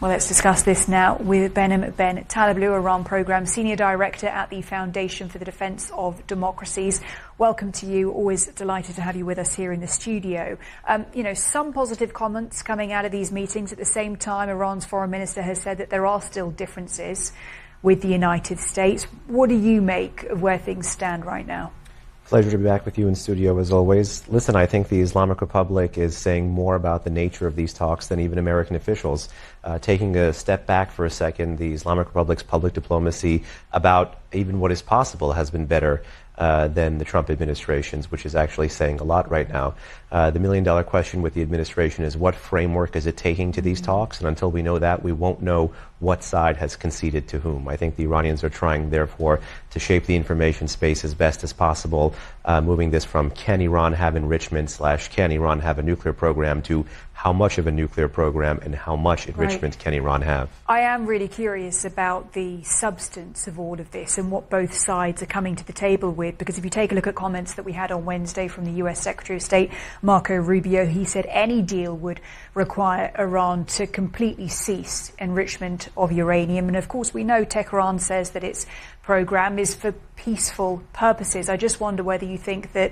Well, let's discuss this now with Behnam Ben Taleblu, Iran Programme Senior Director at the Foundation for the Defence of Democracies. Welcome to you. Always delighted to have you with us here in the studio. Some positive comments coming out of these meetings. At the same time, Iran's foreign minister has said that there are still differences with the United States. What do you make of where things stand right now? Pleasure to be back with you in studio as always. Listen, I think the Islamic Republic is saying more about the nature of these talks than even American officials. Taking a step back for a second, the Islamic Republic's public diplomacy about even what is possible has been better than the Trump administration's, which is actually saying a lot right now. The million-dollar question with the administration is what framework is it taking to these talks? And until we know that, we won't know what side has conceded to whom. I think the Iranians are trying, therefore, to shape the information space as best as possible, moving this from can Iran have enrichment / can Iran have a nuclear program to how much of a nuclear program and how much enrichment can Iran have. I am really curious about the substance of all of this and what both sides are coming to the table with, because if you take a look at comments that we had on Wednesday from the US Secretary of State, Marco Rubio, he said any deal would require Iran to completely cease enrichment of uranium. And of course, we know Tehran says that its program is for peaceful purposes. I just wonder whether you think that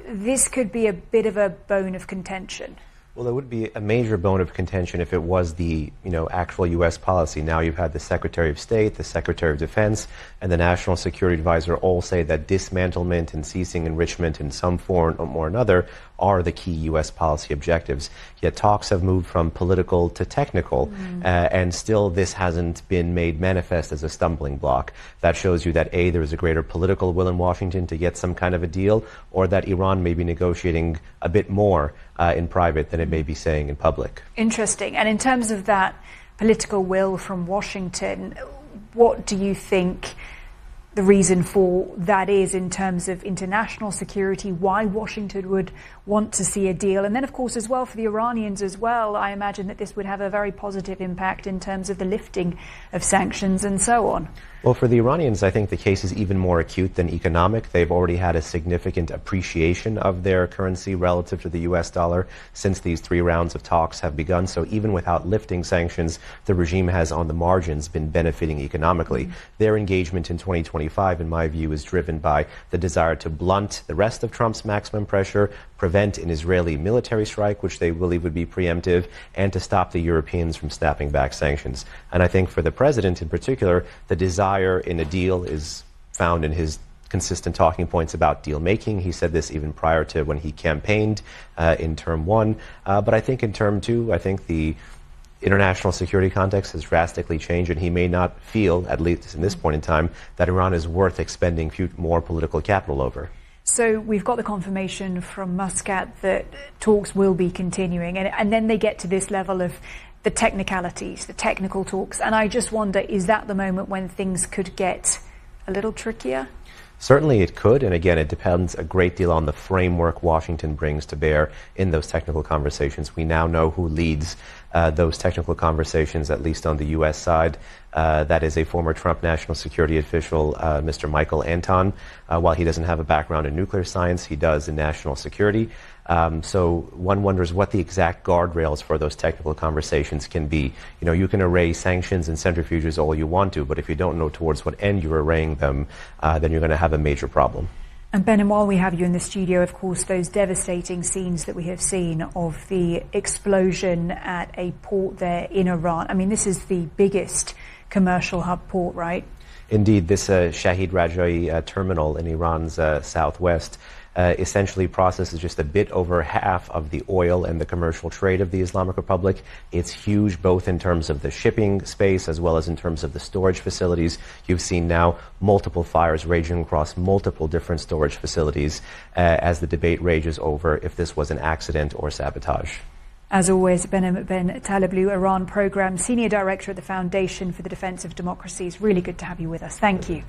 this could be a bit of a bone of contention. Well, it would be a major bone of contention if it was the, actual U.S. policy. Now you've had the Secretary of State, the Secretary of Defense, and the National Security Advisor all say that dismantlement and ceasing enrichment in some form or another are the key U.S. policy objectives. Yet talks have moved from political to technical, and still this hasn't been made manifest as a stumbling block. That shows you that, A, there is a greater political will in Washington to get some kind of a deal, or that Iran may be negotiating a bit more in private than it may be saying in public. Interesting. And in terms of that political will from Washington, what do you think the reason for that is in terms of international security, why Washington would want to see a deal? And then, of course, as well, for the Iranians as well, I imagine that this would have a very positive impact in terms of the lifting of sanctions and so on. Well, for the Iranians, I think the case is even more acute than economic. They've already had a significant appreciation of their currency relative to the U.S. dollar since these 3 rounds of talks have begun. So even without lifting sanctions, the regime has, on the margins, been benefiting economically. Their engagement in 2025, in my view, is driven by the desire to blunt the rest of Trump's maximum pressure, prevent an Israeli military strike, which they believe would be preemptive, and to stop the Europeans from snapping back sanctions. And I think for the president in particular, the desire in a deal is found in his consistent talking points about deal making. He said this even prior to when he campaigned in term 1. But I think in term 2, I think the international security context has drastically changed, and he may not feel, at least in this point in time, that Iran is worth expending more political capital over. So we've got the confirmation from Muscat that talks will be continuing, and then they get to this level of the technicalities, the technical talks. And I just wonder, is that the moment when things could get a little trickier? Certainly it could, and again, it depends a great deal on the framework Washington brings to bear in those technical conversations. We now know who leads those technical conversations, at least on the U.S. side. That is a former Trump national security official, Mr. Michael Anton. While he doesn't have a background in nuclear science, he does in national security. So one wonders what the exact guardrails for those technical conversations can be. You can array sanctions and centrifuges all you want to, but if you don't know towards what end you're arraying them, then you're going to have a major problem. And Ben, and while we have you in the studio, of course, those devastating scenes that we have seen of the explosion at a port there in Iran. I mean, this is the biggest commercial hub port, right? Indeed, this Shahid Rajai terminal in Iran's southwest essentially processes just a bit over half of the oil and the commercial trade of the Islamic Republic. It's huge both in terms of the shipping space as well as in terms of the storage facilities. You've seen now multiple fires raging across multiple different storage facilities as the debate rages over if this was an accident or sabotage. As always, Behnam Ben Taleblu, Iran Programme Senior Director at the Foundation for the Defence of Democracies. Really good to have you with us. Thank you.